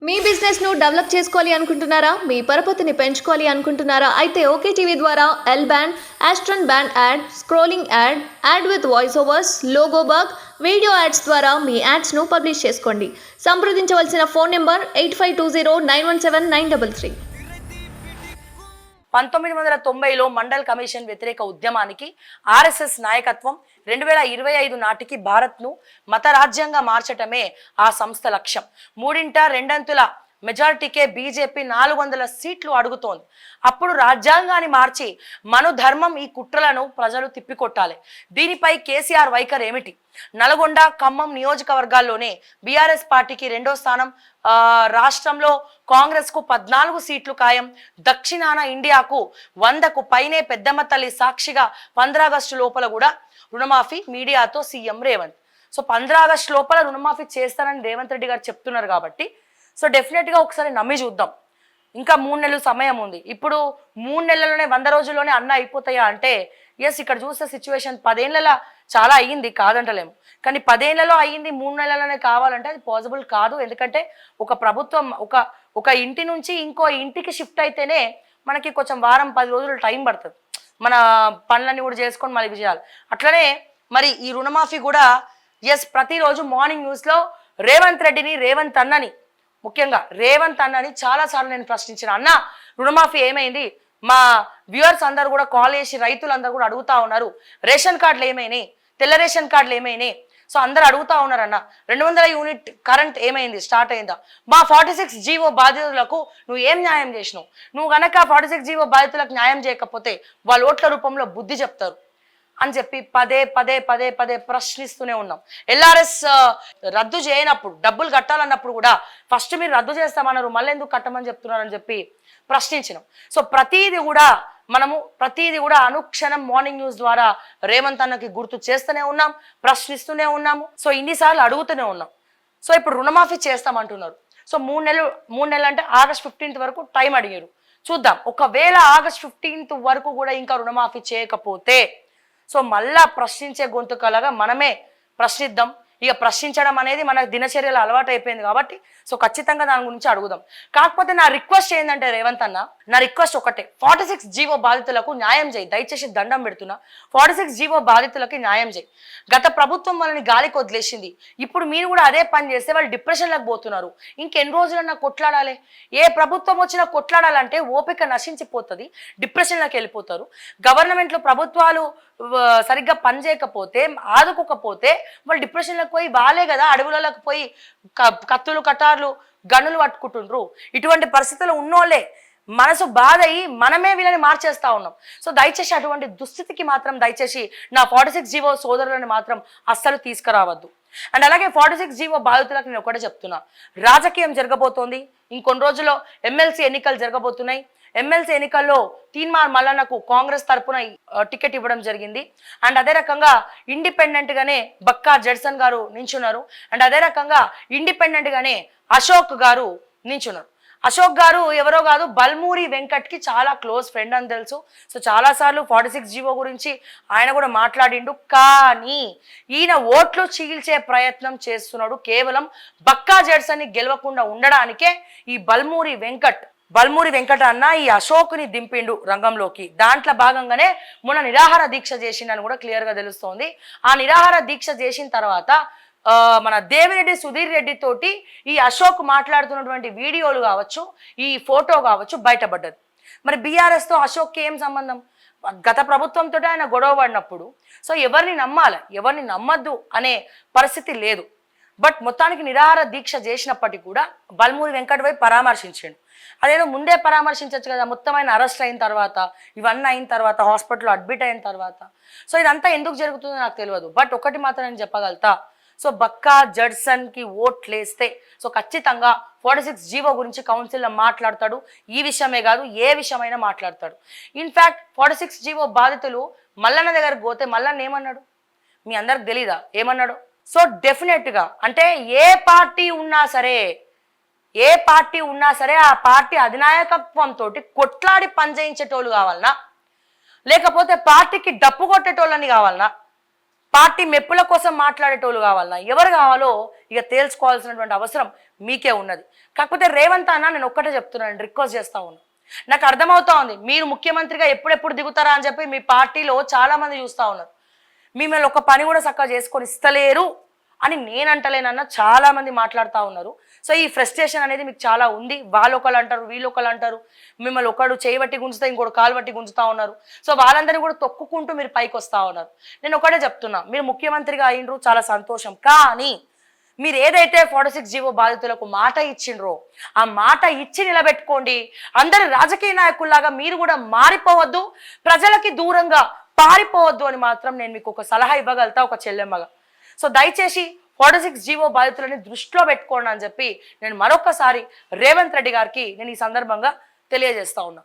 మీ business ను develop చేసుకోవాలి అనుకుంటున్నారా? మీ పరపతిని పెంచుకోవాలి అనుకుంటున్నారా? అయితే ఓకే టీవీ ద్వారా L band, Aston band ad, scrolling ad, ad with voice overs, logo bug, video ads ద్వారా మీ యాడ్స్ ను పబ్లిష్ చేసుకోండి. సంప్రదించవలసిన ఫోన్ నెంబర్ 8520917933. 1990లో మండల్ కమిషన్ వ్యతిరేక ఉద్యమానికి ఆర్ఎస్ఎస్ నాయకత్వం 2025 నాటికి భారత్ను మత రాజ్యంగా మార్చటమే ఆ సంస్థ లక్ష్యం. 3/2 మెజారిటీకే బీజేపీ 400 సీట్లు అడుగుతోంది. అప్పుడు రాజ్యాంగాన్ని మార్చి మనుధర్మం ఈ కుట్రలను ప్రజలు తిప్పికొట్టాలి. దీనిపై కేసీఆర్ వైఖరి ఏమిటి? నల్గొండ, ఖమ్మం నియోజకవర్గాల్లోనే బీఆర్ఎస్ పార్టీకి 2వ స్థానం, రాష్ట్రంలో కాంగ్రెస్ కు 14 సీట్లు ఖాయం. దక్షిణాన ఇండియాకు 100కు పైనే పెద్దమ్మ తల్లి సాక్షిగా 15 ఆగస్టు లోపల కూడా రుణమాఫీ, మీడియాతో సీఎం రేవంత్. సో 15 ఆగస్టు లోపల రుణమాఫీ చేస్తారని రేవంత్ రెడ్డి గారు చెప్తున్నారు కాబట్టి సో డెఫినెట్గా ఒకసారి నమ్మి చూద్దాం. ఇంకా 3 నెలలు సమయం ఉంది. ఇప్పుడు 3 నెలల్లోనే 100 రోజుల్లోనే అన్న అయిపోతాయా అంటే ఎస్, ఇక్కడ చూస్తే సిచ్యువేషన్ 10 ఏళ్లలో చాలా అయ్యింది, కాదంటలేము. కానీ 10 ఏళ్లలో అయ్యింది 3 నెలల్లోనే కావాలంటే అది పాసిబుల్ కాదు. ఎందుకంటే ఒక ప్రభుత్వం ఒక ఇంటి నుంచి ఇంకో ఇంటికి షిఫ్ట్ అయితేనే మనకి కొంచెం వారం 10 రోజులు టైం పడుతుంది. మన పనులన్నీ కూడా చేసుకొని మళ్ళీ చేయాలి. అట్లనే మరి ఈ రుణమాఫీ కూడా ఎస్, ప్రతిరోజు మార్నింగ్ న్యూస్లో రేవంత్ రెడ్డిని, రేవంత్ అన్నని, ముఖ్యంగా రేవంత్ అన్నని చాలాసార్లు నేను ప్రశ్నించిన, అన్న రుణమాఫీ ఏమైంది? మా వ్యూవర్స్ అందరూ కూడా కాల్ చేసి రైతులందరూ కూడా అడుగుతా ఉన్నారు, రేషన్ కార్డులు ఏమైనాయి, తెల్ల రేషన్ కార్డులు ఏమైనాయి? సో అందరు అడుగుతా ఉన్నారన్న, 200 యూనిట్ కరెంట్ ఏమైంది, స్టార్ట్ అయిందా? మా 46 జీవో బాధితులకు నువ్వు ఏం న్యాయం చేసినావు? నువ్వు గనక 46 జీవో బాధితులకు న్యాయం చేయకపోతే వాళ్ళ ఓట్ల రూపంలో బుద్ధి చెప్తారు అని చెప్పి పదే ప్రశ్నిస్తూనే ఉన్నాం. ఎల్ఆర్ఎస్ రద్దు చేయనప్పుడు, డబ్బులు కట్టాలన్నప్పుడు కూడా ఫస్ట్ మీరు రద్దు చేస్తామన్నారు, మళ్ళీ ఎందుకు కట్టమని చెప్తున్నారని చెప్పి ప్రశ్నించినాం. సో ప్రతిదీ కూడా అనుక్షణం మార్నింగ్ న్యూస్ ద్వారా రేవంత్ అన్నకి గుర్తు చేస్తూనే ఉన్నాం, ప్రశ్నిస్తూనే ఉన్నాము. సో ఇన్నిసార్లు అడుగుతూనే ఉన్నాం. సో ఇప్పుడు రుణమాఫీ చేస్తామంటున్నారు. సో 3 నెలలు అంటే ఆగస్ట్ 15 వరకు టైం అడిగారు. చూద్దాం, ఒకవేళ ఆగస్ట్ 15 వరకు కూడా ఇంకా రుణమాఫీ చేయకపోతే సో మళ్ళా ప్రశ్నించే గొంతుకలాగా మనమే ప్రశ్నిద్దాం. ఇక ప్రశ్నించడం అనేది మన దినచర్యలో అలవాటు అయిపోయింది కాబట్టి సో ఖచ్చితంగా దాని గురించి అడుగుదాం. కాకపోతే నా రిక్వెస్ట్ ఏంటంటే రేవంత్ అన్న, నా రిక్వెస్ట్ ఒకటే, 46 జీవో బాధితులకు న్యాయం చేయి. దయచేసి దండం పెడుతున్నా, 46 జీవో బాధితులకి న్యాయం చేయి. గత ప్రభుత్వం వాళ్ళని గాలికి వదిలేసింది. ఇప్పుడు మీరు కూడా అదే పని చేస్తే వాళ్ళు డిప్రెషన్లకు పోతున్నారు. ఇంకెన్ని రోజులన్నా కొట్లాడాలి? ఏ ప్రభుత్వం వచ్చినా కొట్లాడాలంటే ఓపిక నశించిపోతుంది, డిప్రెషన్లకు వెళ్ళిపోతారు. గవర్నమెంట్లో ప్రభుత్వాలు సరిగ్గా పని చేయకపోతే, ఆదుకోకపోతే వాళ్ళు డిప్రెషన్లకు పోయి వాళ్ళే కదా అడవులకు పోయి కత్తులు, కటార్లు, గన్నులు పట్టుకుంటుండ్రు. ఇటువంటి పరిస్థితులు ఉన్నోళ్ళే మనసు బాధ అయ్యి మనమే వీళ్ళని మార్చేస్తా ఉన్నాం. సో దయచేసి అటువంటి దుస్థితికి మాత్రం దయచేసి నా 46 జీవో సోదరులను మాత్రం అస్సలు తీసుకురావద్దు. అండ్ అలాగే 46 జీవో బాధితులకు నేను ఒకటే చెప్తున్నా, రాజకీయం జరగబోతోంది. ఇంకొన్ని రోజుల్లో ఎమ్మెల్సీ ఎన్నికలు జరగబోతున్నాయి. ఎమ్మెల్సీ ఎన్నికల్లో తీన్మార్ మల్లన్నకు కాంగ్రెస్ తరఫున టికెట్ ఇవ్వడం జరిగింది. అండ్ అదే రకంగా ఇండిపెండెంట్ గానే బక్కా జడ్సన్ గారు నించున్నారు. అండ్ అదే రకంగా ఇండిపెండెంట్ గానే అశోక్ గారు నించున్నారు. అశోక్ గారు ఎవరో కాదు, బల్మూరి వెంకట్కి చాలా క్లోజ్ ఫ్రెండ్ అని తెలుసు. సో చాలాసార్లు 46 జీవో గురించి ఆయన కూడా మాట్లాడిండు. కానీ ఈయన ఓట్లు చీల్చే ప్రయత్నం చేస్తున్నాడు కేవలం బక్కా జడ్సన్ని గెలవకుండా ఉండడానికే. ఈ బల్మూరి వెంకట అన్న ఈ అశోక్ని దింపిండు రంగంలోకి. దాంట్లో భాగంగానే మొన్న నిరాహార దీక్ష చేసిండని కూడా క్లియర్గా తెలుస్తోంది. ఆ నిరాహార దీక్ష చేసిన తర్వాత మన దేవిరెడ్డి సుధీర్ రెడ్డి తోటి ఈ అశోక్ మాట్లాడుతున్నటువంటి వీడియోలు కావచ్చు, ఈ ఫోటో కావచ్చు బయటపడ్డది. మరి బీఆర్ఎస్తో అశోక్కి ఏం సంబంధం? గత ప్రభుత్వంతో ఆయన గొడవ పడినప్పుడు సో ఎవరిని నమ్మాలి, ఎవరిని నమ్మద్దు అనే పరిస్థితి లేదు. బట్ మొత్తానికి నిరాహార దీక్ష చేసినప్పటికీ కూడా బల్మూరి వెంకట్ వైపు పరామర్శించాడు. అదేదో ముందే పరామర్శించవచ్చు కదా, మొత్తం ఆయన అరెస్ట్ అయిన తర్వాత, ఇవన్నీ అయిన తర్వాత, హాస్పిటల్లో అడ్మిట్ అయిన తర్వాత. సో ఇదంతా ఎందుకు జరుగుతుందో నాకు తెలియదు. బట్ ఒకటి మాత్రం నేను చెప్పగలుగుతా, సో బక్కా జడ్సన్కి ఓట్లేస్తే సో ఖచ్చితంగా 46 జీవో గురించి కౌన్సిల్లో మాట్లాడతాడు. ఈ విషయమే కాదు, ఏ విషయమైనా మాట్లాడతాడు. ఇన్ఫ్యాక్ట్ 46 జీవో బాధితులు మల్లన్న దగ్గరకు పోతే మల్లన్న ఏమన్నాడు మీ అందరికి తెలీదా? ఏమన్నాడు? సో డెఫినెట్గా అంటే ఏ పార్టీ ఉన్నా సరే ఆ పార్టీ అధినాయకత్వంతో కొట్లాడి పనిచేయించేటోళ్ళు కావాలన్నా, లేకపోతే పార్టీకి డప్పు కొట్టేటోళ్ళని కావాలన్నా, పార్టీ మెప్పుల కోసం మాట్లాడేటోళ్ళు కావాలన్నా, ఎవరు కావాలో ఇక తేల్చుకోవాల్సినటువంటి అవసరం మీకే ఉన్నది. కాకపోతే రేవంత్ అన్న నేను ఒక్కటే చెప్తున్నాను, రిక్వెస్ట్ చేస్తా ఉన్నా. నాకు అర్థమవుతా ఉంది మీరు ముఖ్యమంత్రిగా ఎప్పుడెప్పుడు దిగుతారా అని చెప్పి మీ పార్టీలో చాలా మంది చూస్తూ ఉన్నారు. మిమ్మల్ని ఒక పని కూడా చక్కగా చేసుకొని ఇస్తలేరు అని నేను అంటలేనన్న చాలా మంది మాట్లాడుతూ ఉన్నారు. సో ఈ ఫ్రస్ట్రేషన్ అనేది మీకు చాలా ఉంది. వాళ్ళు ఒకళ్ళు అంటారు, వీళ్ళు ఒకళ్ళు అంటారు, మిమ్మల్ని ఒకడు చేయబట్టి గుంజుతా, ఇంకోటి కాలు బట్టి గుంజుతా ఉన్నారు. సో వాళ్ళందరినీ కూడా తొక్కుకుంటూ మీరు పైకి వస్తూ ఉన్నారు. నేను ఒకటే చెప్తున్నా, మీరు ముఖ్యమంత్రిగా అయినరు చాలా సంతోషం, కానీ మీరు ఏదైతే 46 జీవో బాధితులకు మాట ఇచ్చిండ్రో ఆ మాట ఇచ్చి నిలబెట్టుకోండి. అందరు రాజకీయ నాయకుల్లాగా మీరు కూడా మారిపోవద్దు, ప్రజలకి దూరంగా పారిపోవద్దు అని మాత్రం నేను మీకు ఒక సలహా ఇవ్వగలుగుతా ఒక చెల్లెమ్మగా. సో దయచేసి 46 జీవో బాధితులని దృష్టిలో పెట్టుకోండి అని చెప్పి నేను మరొకసారి రేవంత్ రెడ్డి గారికి నేను ఈ సందర్భంగా తెలియజేస్తా ఉన్నా.